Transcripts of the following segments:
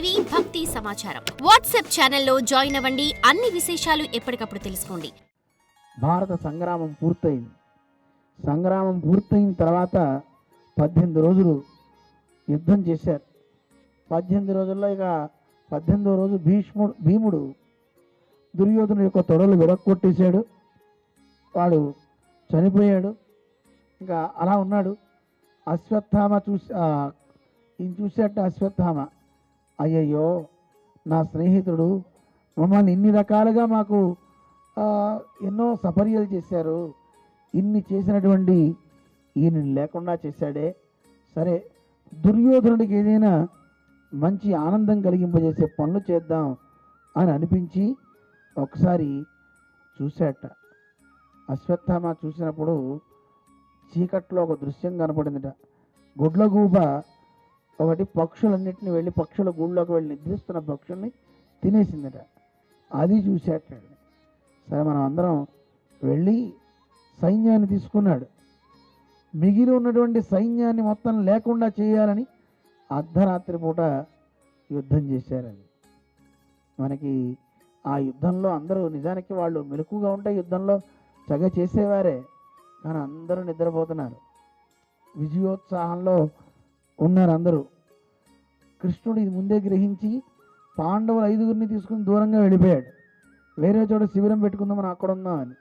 TV భక్తి సమాచారం WhatsApp ఛానల్లో జాయిన్ అవ్వండి. అన్ని విశేషాలు ఎప్పటికప్పుడు తెలుసుకోండి. భారత సంగ్రామం పూర్తయింది. సంగ్రామం పూర్తయిన తర్వాత 18 రోజులు యుద్ధం చేశారు. 18 రోజుల్లో ఇక 18వ రోజు భీముడు దుర్యోధను యొక్క తొడలు విరక్కొట్టేశాడు. వాడు చనిపోయాడు. ఇంకా అలా ఉన్నాడు. అశ్వత్థామ ఈయన చూసేట అశ్వత్థామ, అయ్యయ్యో నా స్నేహితుడు మమ్మల్ని ఇన్ని రకాలుగా మాకు ఎన్నో సపర్యలు చేశారు, ఇన్ని చేసినటువంటి ఈయన లేకుండా చేశాడే, సరే దుర్యోధనుడికి ఏదైనా మంచి ఆనందం కలిగింపజేసే పనులు చేద్దాం అని అనిపించి ఒకసారి చూశాట. అశ్వత్థామ చూసినప్పుడు చీకట్లో ఒక దృశ్యం కనపడిందిట. గుడ్లగూబ ఒకటి పక్షులన్నింటినీ వెళ్ళి పక్షుల గూళ్ళలోకి వెళ్ళి నిద్రిస్తున్న పక్షుల్ని తినేసిందట. అది చూసేటండి. సరే మనం అందరం వెళ్ళి సైన్యాన్ని తీసుకున్నాడు. మిగిలి ఉన్నటువంటి సైన్యాన్ని మొత్తం లేకుండా చేయాలని అర్ధరాత్రి పూట యుద్ధం చేశారని. మనకి ఆ యుద్ధంలో అందరూ నిజానికి వాళ్ళు మెలకుగా ఉంటే యుద్ధంలో చగ చేసేవారే, కానీ అందరూ నిద్రపోతున్నారు. విజయోత్సాహంలో ఉన్నారు అందరూ. కృష్ణుడు ఇది ముందే గ్రహించి పాండవులు 5గురిని తీసుకుని దూరంగా వెళ్ళిపోయాడు. వేరే చోట శిబిరం పెట్టుకుందాం మనం అక్కడ ఉందాం అని.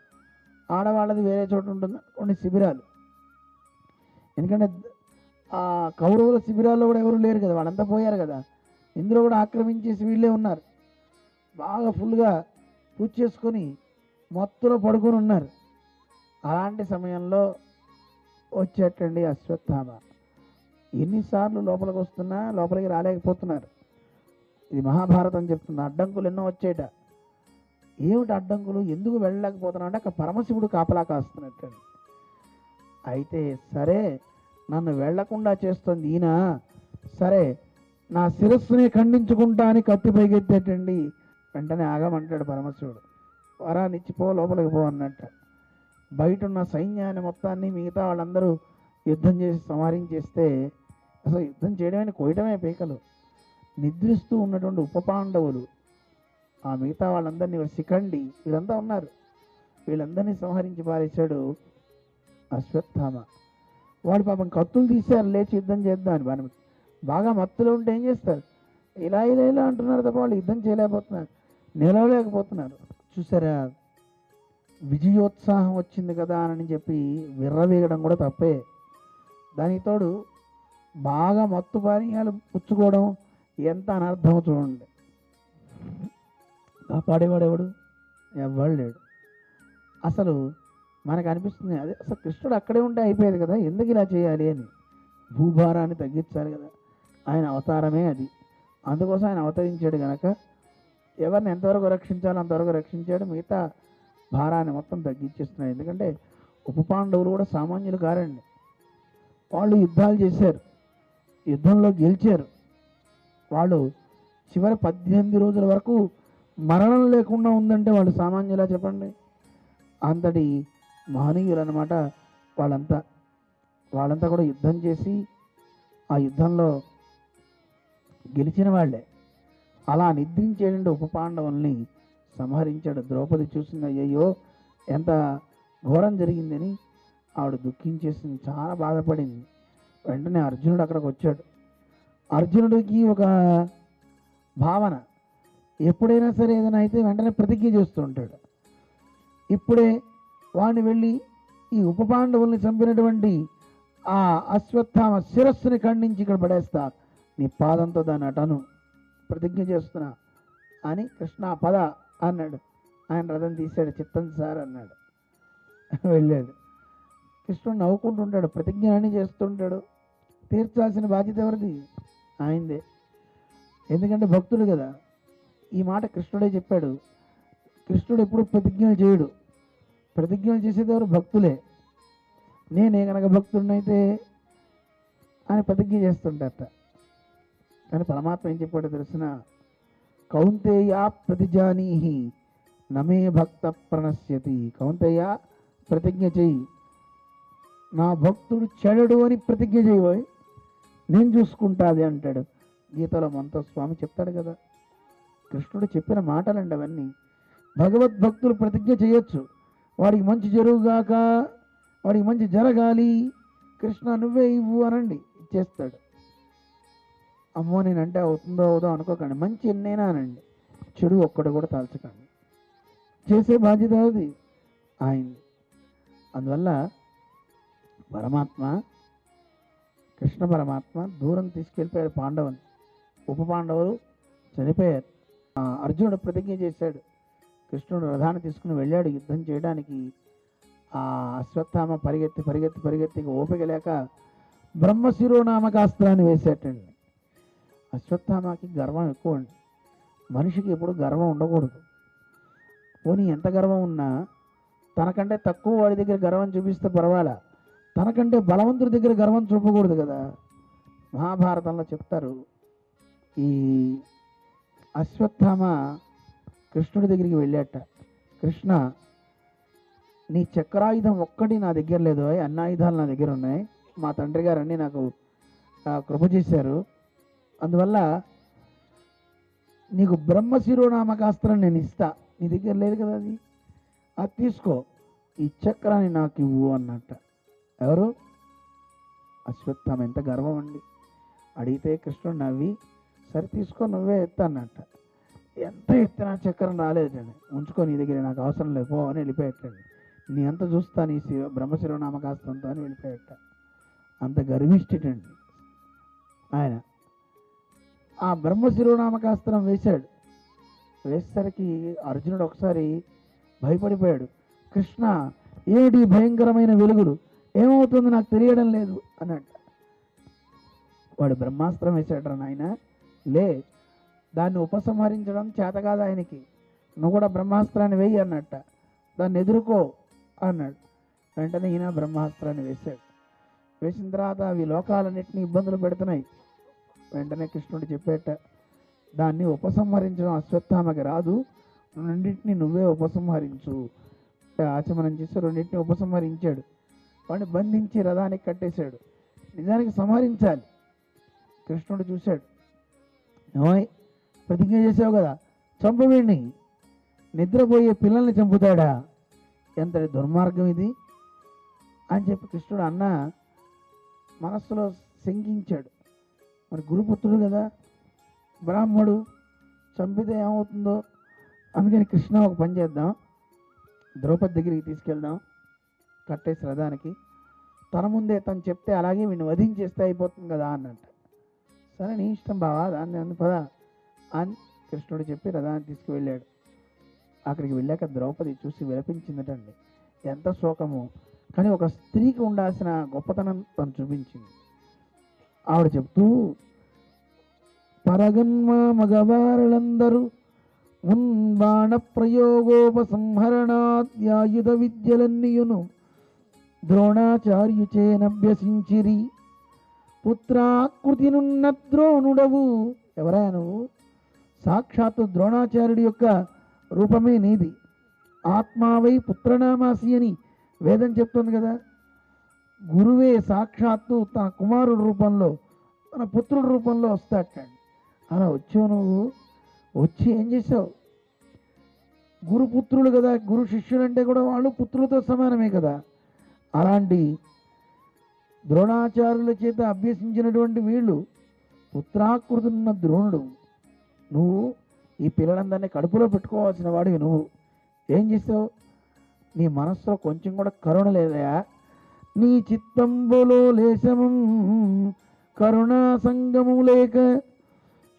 ఆడవాళ్ళది వేరే చోట ఉంటుంది కొన్ని శిబిరాలు. ఎందుకంటే ఆ కౌరవుల శిబిరాల్లో కూడా ఎవరు లేరు కదా, వాళ్ళంతా పోయారు కదా. ఇందులో కూడా ఆక్రమించేసి వీళ్ళే ఉన్నారు. బాగా ఫుల్గా పూజ చేసుకొని మొత్తంలో పడుకొని ఉన్నారు. అలాంటి సమయంలో వచ్చేటండి అశ్వత్థామ. ఎన్నిసార్లు లోపలికి వస్తున్నా లోపలికి రాలేకపోతున్నారు. ఇది మహాభారతం చెప్తుంది. అడ్డంకులు ఎన్నో వచ్చేట. ఏమిటి అడ్డంకులు, ఎందుకు వెళ్ళలేకపోతున్నా అంటే అక్కడ పరమశివుడు కాపలా కాస్తున్నట్టండి. అయితే సరే నన్ను వెళ్లకుండా చేస్తుంది ఈయన, సరే నా శిరస్సుని ఖండించుకుంటా అని కత్తి పైకెత్తేటండి. వెంటనే ఆగమంటాడు పరమశివుడు. వరాన్నిచ్చి పో, లోపలికి పో అన్నట్ట. బయట ఉన్న సైన్యాన్ని మొత్తాన్ని మిగతా వాళ్ళందరూ యుద్ధం చేసి సంహరించేస్తే అసలు యుద్ధం చేయడమే కోయటమే పీకలు. నిద్రిస్తూ ఉన్నటువంటి ఉపపాండవులు ఆ మిగతా వాళ్ళందరినీ శిఖండి వీళ్ళంతా ఉన్నారు, వీళ్ళందరినీ సంహరించి పారేశాడు అశ్వత్థామ. వాడు పాపం కత్తులు తీశారు లేచి యుద్ధం చేద్దాం అని. వాడిని బాగా మత్తులో ఉంటే ఏం చేస్తారు, ఇలా ఇలా ఇలా అంటున్నారు తప్ప వాళ్ళు యుద్ధం చేయలేకపోతున్నారు, నిలవలేకపోతున్నారు. చూసారా, విజయోత్సాహం వచ్చింది కదా అని చెప్పి విర్రవీగడం కూడా తప్పే. దానికి తోడు బాగా మత్తు పానీయాలు పుచ్చుకోవడం ఎంత అనర్థమో చూడండి. కాపాడేవాడెవడు, ఎవ్వడు లేడు. అసలు మనకు అనిపిస్తుంది అదే అసలు కృష్ణుడు అక్కడే ఉంటే అయిపోయేది కదా, ఎందుకు ఇలా చేయాలి అని. భూభారాన్ని తగ్గించాలి కదా, ఆయన అవతారమే అది. అందుకోసం ఆయన అవతరించాడు కనుక ఎవరిని ఎంతవరకు రక్షించాలో అంతవరకు రక్షించాడు. మిగతా భారాన్ని మొత్తం తగ్గించేస్తున్నాడు. ఎందుకంటే ఉపపాండవులు కూడా సామాన్యులు కారండి. వాళ్ళు యుద్ధాలు చేశారు, యుద్ధంలో గెలిచారు. వాళ్ళు చివరి 18 రోజుల వరకు మరణం లేకుండా ఉందంటే వాళ్ళు సామాన్యులా చెప్పండి. అంతటి మహనీయులు అన్నమాట వాళ్ళంతా కూడా యుద్ధం చేసి ఆ యుద్ధంలో గెలిచిన వాళ్ళే. అలా నిద్రించేటువంటి ఉపపాండవుల్ని సంహరించాడు. ద్రౌపది చూసింది, అయ్యయ్యో ఎంత ఘోరం జరిగిందని ఆవిడ దుఃఖించేసింది, చాలా బాధపడింది. వెంటనే అర్జునుడు అక్కడికి వచ్చాడు. అర్జునుడికి ఒక భావన, ఎప్పుడైనా సరే ఏదైనా అయితే వెంటనే ప్రతిజ్ఞ చేస్తూ ఉంటాడు. ఇప్పుడే వాడిని వెళ్ళి ఈ ఉపపాండవుల్ని చంపినటువంటి ఆ అశ్వత్థామ శిరస్సుని ఖండించి ఇక్కడ పడేస్తా, నీ పాదంతో దాన్ని అటను, ప్రతిజ్ఞ చేస్తున్నా అని. కృష్ణ పద అన్నాడు. ఆయన రథం తీశాడు. చిత్తం సార్ అన్నాడు. వెళ్ళాడు. కృష్ణుడు నవ్వుకుంటుంటాడు, ప్రతిజ్ఞ అని చేస్తుంటాడు. తీర్చాల్సిన బాధ్యత ఎవరిది, ఆయనదే. ఎందుకంటే భక్తుడు కదా. ఈ మాట కృష్ణుడే చెప్పాడు. కృష్ణుడు ఎప్పుడు ప్రతిజ్ఞలు చేయడు, ప్రతిజ్ఞలు చేసేది ఎవరు, భక్తులే. నేనే కనుక భక్తుడినైతే అని ప్రతిజ్ఞ చేస్తుంటారట. కానీ పరమాత్మ ఏం చెప్పాడో తెలిసిన, కౌంతేయ ప్రతిజానీహి నమే భక్త ప్రణశ్యతి. కౌంతేయ ప్రతిజ్ఞ చెయ్యి, నా భక్తుడు చెడడు అని ప్రతిజ్ఞ చేయబోయి నేను చూసుకుంటాది అంటాడు. గీతలో మనతో స్వామి చెప్తాడు కదా, కృష్ణుడు చెప్పిన మాటలండి అవన్నీ. భగవద్భక్తులు ప్రతిజ్ఞ చేయొచ్చు, వాడికి మంచి జరుగుగాక, వాడికి మంచి జరగాలి, కృష్ణ నువ్వే ఇవ్వు అనండి, ఇచ్చేస్తాడు. అమ్మో నేనంటే అవుతుందో అవుదో అనుకోకండి, మంచి ఎన్నైనా అనండి, చెడు ఒక్కడు కూడా తాల్చకండి, చేసే బాధ్యత అది ఆయన్ని. అందువల్ల పరమాత్మ, కృష్ణ పరమాత్మ దూరం తీసుకెళ్ళిపోయాడు పాండవుని. ఉప పాండవులు చనిపోయారు. అర్జునుడు ప్రతిజ్ఞ చేశాడు, కృష్ణుడు రథాన్ని తీసుకుని వెళ్ళాడు యుద్ధం చేయడానికి. ఆ అశ్వత్థామ పరిగెత్తి పరిగెత్తి పరిగెత్తి ఓపిక లేక బ్రహ్మశిరోనామకాస్త్రాన్ని వేసేటండి. అశ్వత్థామకి గర్వం ఎక్కువ అండి. మనిషికి ఎప్పుడు గర్వం ఉండకూడదు. పోనీ ఎంత గర్వం ఉన్నా తనకంటే తక్కువ వాడి దగ్గర గర్వం చూపిస్తే పర్వాలా, తనకంటే బలవంతుడి దగ్గర గర్వం చూపకూడదు కదా. మహాభారతంలో చెప్తారు, ఈ అశ్వత్థామ కృష్ణుడి దగ్గరికి వెళ్ళాట. కృష్ణ, నీ చక్రాయుధం ఒక్కటి నా దగ్గర లేదు, అన్ని ఆయుధాలు నా దగ్గర ఉన్నాయి, మా తండ్రి గారు అన్నీ నాకు కృప చేశారు, అందువల్ల నీకు బ్రహ్మశిరోనామకాస్త్రం నేను ఇస్తా, నీ దగ్గర లేదు కదా అది, అది తీసుకో, ఈ చక్రాన్ని నాకు ఇవ్వు అన్నట్ట. ఎవరు? అశ్వత్థామ. ఎంత గర్వం అండి. అడిగితే కృష్ణుడు నవ్వి, సరే తీసుకో నువ్వే ఎత్తా అన్నట్ట. ఎంత ఎత్తినా చక్రం రాలేదండి. ఉంచుకో, నీ దగ్గర నాకు అవసరం లేదు పో అని వెళ్ళిపోయేటండి. నీ అంత చూస్తా నీ బ్రహ్మశిరోనామకాస్త్రంతో అని వెళ్ళిపోయేట. అంత గర్విష్ఠుడండి ఆయన. ఆ బ్రహ్మశిరోనామకాస్త్రం వేశాడు. వేసేసరికి అర్జునుడు ఒకసారి భయపడిపోయాడు. కృష్ణ, ఏమిటి భయంకరమైన వెలుగులు, ఏమవుతుంది నాకు తెలియడం లేదు అన్నట్టు. వాడు బ్రహ్మాస్త్రం వేసాడు నాయన, లే, దాన్ని ఉపసంహరించడం చేత కాదు ఆయనకి, నువ్వు కూడా బ్రహ్మాస్త్రాన్ని వేయి అన్నట్ట, దాన్ని ఎదుర్కో అన్నాడు. వెంటనే ఈయన బ్రహ్మాస్త్రాన్ని వేశాడు. వేసిన తర్వాత అవి లోకాలన్నింటినీ ఇబ్బందులు పెడుతున్నాయి. వెంటనే కృష్ణుడు చెప్పేట, దాన్ని ఉపసంహరించడం అశ్వత్థామకి రాదు, రెండింటిని నువ్వే ఉపసంహరించు. ఆచమనం చేసి రెండింటిని ఉపసంహరించాడు. వాడిని బంధించి రథానికి కట్టేశాడు. నిజానికి సంహరించాలి. కృష్ణుడు చూశాడు, ఏమోయ్ ప్రతిజ్ఞ చేసావు కదా, చంపవేణి, నిద్రపోయే పిల్లల్ని చంపుతాడా, ఎంతటి దుర్మార్గం ఇది అని చెప్పి కృష్ణుడు అన్న మనస్సులో శంకించాడు. మరి గురుపుత్రుడు కదా, బ్రాహ్మడు, చంపితే ఏమవుతుందో, అందుకని కృష్ణ ఒక పని చేద్దాం, ద్రౌపది దగ్గరికి తీసుకెళ్దాం, కట్టేసి రథానికి, తన ముందే తను చెప్తే అలాగే వీడిని వధించేస్తే అయిపోతుంది కదా అన్నట్టు. సరే నీ ఇష్టం బావా, దాన్ని పదా అని కృష్ణుడు చెప్పి రథాన్ని తీసుకువెళ్ళాడు. అక్కడికి వెళ్ళాక ద్రౌపది చూసి విలపించిందటండి. ఎంత శోకము, కానీ ఒక స్త్రీకి ఉండాల్సిన గొప్పతనం తను చూపించింది. ఆవిడ చెప్తూ, పరగన్మ మగవారులందరూ బాణ ప్రయోగోపసంహరణాద్యాయుధ విద్యలన్నీయును ద్రోణాచార్యుచేనభ్యసించిరి, పుత్రాకృతినున్న ద్రోణుడవు. ఎవరా నువ్వు? సాక్షాత్తు ద్రోణాచార్యుడి యొక్క రూపమే నీది. ఆత్మావై పుత్రనామాసి అని వేదం చెప్తుంది కదా. గురువే సాక్షాత్తు తన కుమారుడి రూపంలో, తన పుత్రుడి రూపంలో వస్తాటండి. అలా వచ్చావు నువ్వు, వచ్చి ఏం చేసావు? గురుపుత్రులు కదా, గురు శిష్యులు అంటే కూడా వాళ్ళు పుత్రులతో సమానమే కదా. అలాంటి ద్రోణాచార్యుల చేత అభ్యసించినటువంటి వీళ్ళు పుత్రాకృతున్న ద్రోణుడు. నువ్వు ఈ పిల్లలందరినీ కడుపులో పెట్టుకోవాల్సిన వాడివి. నువ్వు ఏం చేసావు? నీ మనస్సులో కొంచెం కూడా కరుణ లేదా? నీ చిత్తంబులో లేశము కరుణా సంగము లేక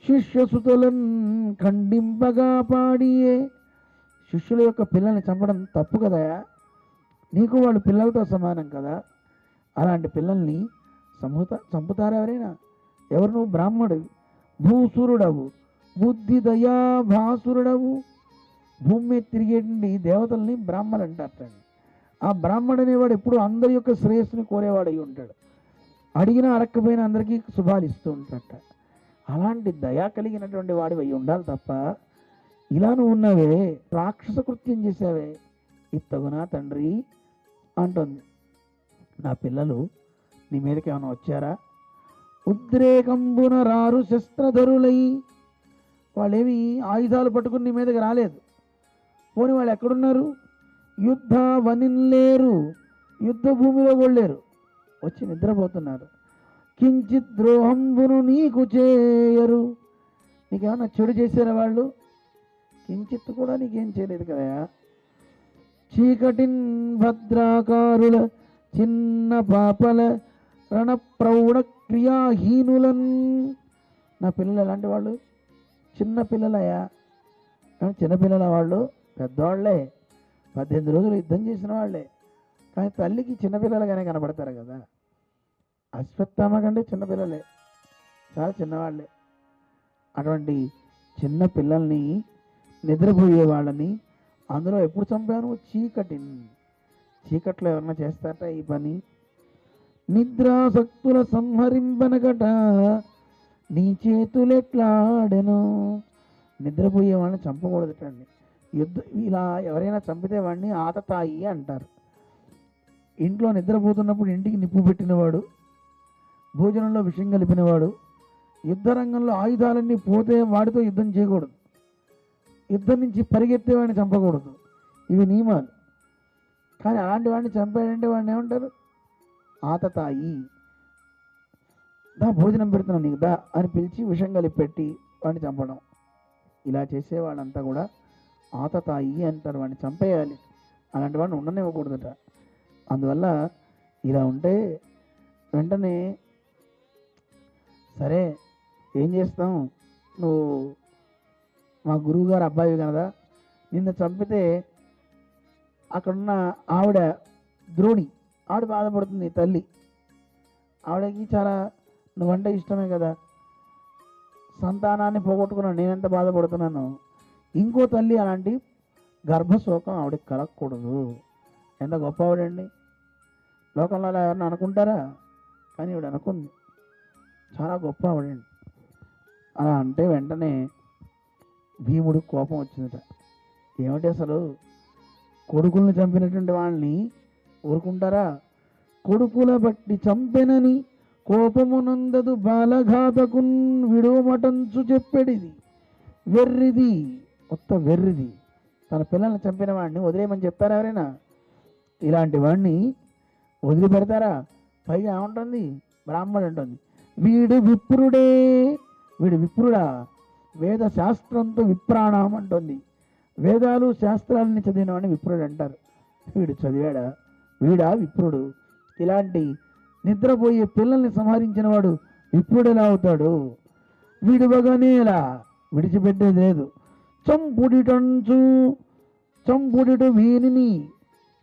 శిష్యసుతులను ఖండింపగా పాడియే. శిష్యుల యొక్క పిల్లల్ని చంపడం తప్పు కదా, నీకు వాళ్ళు పిల్లలతో సమానం కదా. అలాంటి పిల్లల్ని చంపుతారా ఎవరైనా? ఎవరు? నువ్వు బ్రాహ్మడివి, భూసురుడవు, బుద్ధి దయా భాసురుడవు. భూమి మీద తిరిగేటువంటి దేవతల్ని బ్రాహ్మణులు అంటారటండి. ఆ బ్రాహ్మణుడు అనేవాడు ఎప్పుడు అందరి యొక్క శ్రేయస్సుని కోరేవాడు అయి ఉంటాడు. అడిగినా అడగకపోయినా అందరికీ శుభాలు ఇస్తూ ఉంటాడట. అలాంటి దయా కలిగినటువంటి వాడివి అయి ఉండాలి తప్ప, ఇలా నువ్వు ఉన్నావే, రాక్షస కృత్యం చేసావే, ఇత్తగునా తండ్రి అంటుంది. నా పిల్లలు నీ మీదకి ఏమైనా వచ్చారా? ఉద్రేకంబున రారు శస్త్రధరులై. వాళ్ళేమి ఆయుధాలు పట్టుకుని నీ మీదకి రాలేదు. పోనీ వాళ్ళు ఎక్కడున్నారు? యుద్ధ వనిన్లేరు, యుద్ధ భూమిలో కూడా లేరు, వచ్చి నిద్రపోతున్నారు. కించిత్ ద్రోహంబును నీకు చేయరు. నీకేమన్నా చెడు చేశారా వాళ్ళు? కించిత్ కూడా నీకేం చేయలేదు కదా. చీకటిన్ భద్రాకారుల చిన్న పాపల రణప్రౌఢ క్రియాహీనులన్. నా పిల్లలు ఎలాంటి వాళ్ళు? చిన్న పిల్లలయ్యా. చిన్నపిల్లల వాళ్ళు పెద్దవాళ్లే, 18 రోజులు యుద్ధం చేసిన వాళ్ళే. కానీ తల్లికి చిన్నపిల్లలుగానే కనబడతారు కదా. అశ్వత్థామ కంటే చిన్నపిల్లలే, చాలా చిన్నవాళ్ళే. అటువంటి చిన్న పిల్లల్ని, నిద్రపోయే వాళ్ళని అందులో ఎప్పుడు చంపాను? చీకట్లో ఎవరన్నా చేస్తారట ఈ పని? నిద్రాసక్తుల సంహరింపనగట నీ చేతులెట్లాడెను. నిద్రపోయే వాళ్ళని చంపకూడదటండి. ఇలా ఎవరైనా చంపితే వాడిని ఆతతాయి అంటారు. ఇంట్లో నిద్రపోతున్నప్పుడు ఇంటికి నిప్పు పెట్టినవాడు, భోజనంలో విషం కలిపినవాడు, యుద్ధ రంగంలో ఆయుధాలన్నీ పోతే వాడితో యుద్ధం చేయకూడదు, యుద్ధం నుంచి పరిగెత్తేవాడిని చంపకూడదు. ఇవి నియమాలు. కానీ అలాంటి వాడిని చంపాడంటే వాడిని ఏమంటారు? ఆతతాయి. దా భోజనం పెడుతున్నాను నీకు దా అని పిలిచి విషం కలిపి పెట్టి వాడిని చంపడం. ఇలా చేసే వాళ్ళంతా కూడా ఆతతాయి అంటారు. వాడిని చంపేయాలి, అలాంటి వాడిని ఉండనివ్వకూడదట. అందువల్ల ఇలా ఉంటే వెంటనే సరే ఏం చేస్తాం, నువ్వు మా గురువుగారు అబ్బాయి కదా, నిన్ను చంపితే అక్కడున్న ఆవిడ ద్రోణి, ఆవిడ బాధపడుతుంది. తల్లి ఆవిడకి చాలా నువ్వంటే ఇష్టమే కదా, సంతానాన్ని పోగొట్టుకున్నాను, నేనెంత బాధపడుతున్నాను. ఇంకో తల్లి అలాంటి గర్భశోకం ఆవిడకి కలగకూడదు. ఎంత గొప్ప ఆవిడండి. లోకంలో అలా ఎవరన్నా అనుకుంటారా? కానీ ఆవిడ అనుకుంది. చాలా గొప్ప ఆవిడండి. అలా అంటే వెంటనే భీముడు కోపం వచ్చిందట. ఏమిటి అసలు, కొడుకుల్ని చంపినటువంటి వాళ్ళని ఊరుకుంటారా? కొడుకుల బట్టి చంపెనని కోపమునందదు బాలఘాతకున్ విడువమటంచు చెప్పేడిది. వెర్రిది, కొత్త వెర్రిది. తన పిల్లల్ని చంపిన వాడిని వదిలేయమని చెప్పారా ఎవరైనా? ఇలాంటి వాడిని వదిలిపెడతారా? పైగా ఏమంటుంది? బ్రాహ్మడు అంటుంది, వీడు విప్రుడే, వీడు విప్రుడా, వేద శాస్త్రంతో విప్రాణం అంటుంది. వేదాలు శాస్త్రాలని చదివిన వాడిని విప్రుడు అంటారు. వీడు చదివాడా? వీడా విప్రుడు? ఇలాంటి నిద్రపోయే పిల్లల్ని సంహరించిన వాడు విప్రుడు ఎలా అవుతాడు? విడువగానేలా, విడిచిపెట్టేది లేదు. చంపుడిటు వీనిని,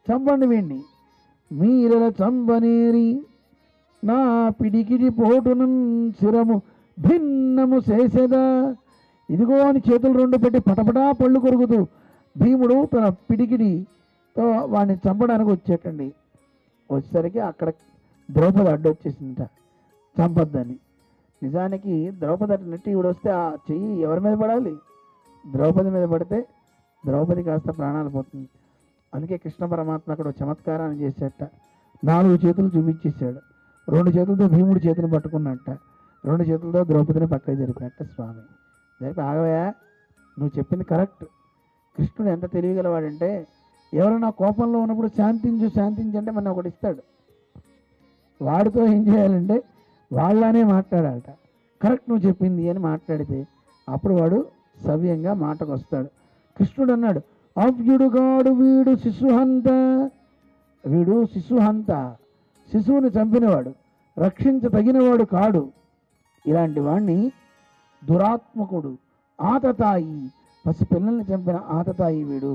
చంపండి వీణ్ణి. మీరల చంపనేరి నా పిడికిడి పోటును శిరము భిన్నము చేసేదా. ఇదిగో అని చేతులు రెండు పెట్టి పటపటా పళ్ళు కొరుకుతూ భీముడు తన పిడికిడితో వాడిని చంపడానికి వచ్చేటండి. వచ్చేసరికి అక్కడ ద్రౌపది అడ్డొచ్చేసిందట చంపొద్దని. నిజానికి ద్రౌపది అట్టినట్టు ఈవిడ వస్తే ఆ చెయ్యి ఎవరి మీద పడాలి? ద్రౌపది మీద పడితే ద్రౌపది కాస్త ప్రాణాలు పోతుంది. అందుకే కృష్ణ పరమాత్మ అక్కడ చమత్కారాన్ని చేసేట. 4 చేతులు చూపించేశాడు. 2 చేతులతో భీముడి చేతిని పట్టుకున్నట్ట, 2 చేతులతో ద్రౌపదిని పక్కకి జరిపినట్ట. స్వామి జరిపి ఆగవయా, నువ్వు చెప్పింది కరెక్ట్. కృష్ణుడు ఎంత తెలియగలవాడంటే ఎవరైనా కోపంలో ఉన్నప్పుడు శాంతించంటే మన ఒకటి ఇస్తాడు. వాడితో ఏం చేయాలంటే వాళ్ళనే మాట్లాడాలట. కరెక్ట్ నువ్వు చెప్పింది అని మాట్లాడితే అప్పుడు వాడు సవ్యంగా మాటకు వస్తాడు. కృష్ణుడు అన్నాడు, అవ్యుడుగాడు వీడు శిశుహంత, వీడు శిశుహంత, శిశువుని చంపినవాడు, రక్షించదగినవాడు కాడు. ఇలాంటి వాణ్ణి దురాత్మకుడు, ఆతతాయి, పసిపిల్లల్ని చంపిన ఆతతాయి వీడు,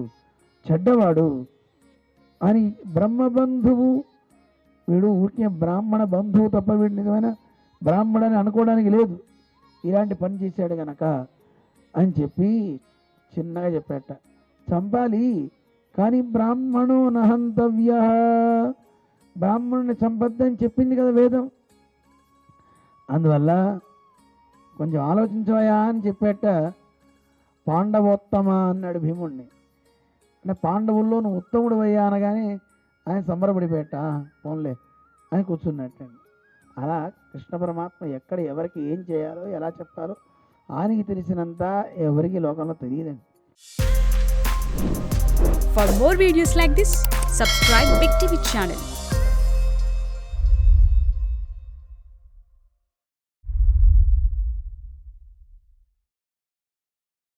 చెడ్డవాడు అని బ్రహ్మబంధువు. వీడు ఊరికే బ్రాహ్మణ బంధువు తప్ప వీడు నిజమైన బ్రాహ్మణని అనుకోవడానికి లేదు. ఇలాంటి పని చేశాడు గనక అని చెప్పి చిన్నగా చెప్పాట. చంపాలి కానీ బ్రాహ్మణో నహంతవ్య, బ్రాహ్మణుని చంపద్దని చెప్పింది కదా వేదం. అందువల్ల కొంచెం ఆలోచించవయా అని చెప్పేట. పాండవోత్తమ అన్నాడు భీముడిని. అంటే పాండవుల్లో నువ్వు ఉత్తముడు అయ్యా అనగానే ఆయన సంబరపడిపోయేట. పోన్లే అని కూర్చున్నట్టండి. అలా కృష్ణ పరమాత్మ ఎక్కడ ఎవరికి ఏం చేయాలో ఎలా చెప్పాలో ఆయనకి తెలిసినంత ఎవరికి లోకంలో తెలియదండి. For more videos like this, subscribe Big TV channel.